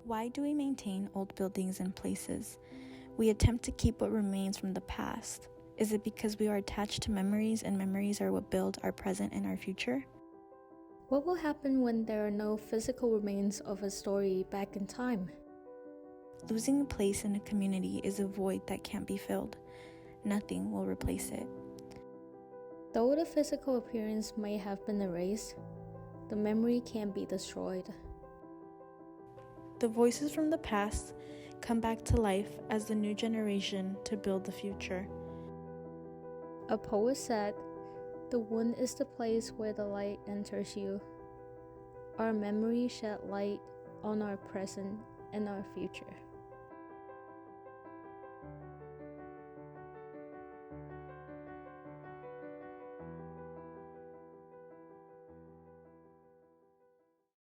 Why do we maintain old buildings and places? We attempt to keep what remains from the past. Is it because we are attached to memories and memories are what build our present and our future? What will happen when there are no physical remains of a story back in time? Losing a place in a community is a void that can't be filled. Nothing will replace it. Though the physical appearance may have been erased, the memory can't be destroyed. The voices from the past come back to life as the new generation to build the future. A poet said, "The wound is the place where the light enters you." Our memories shed light on our present and our future.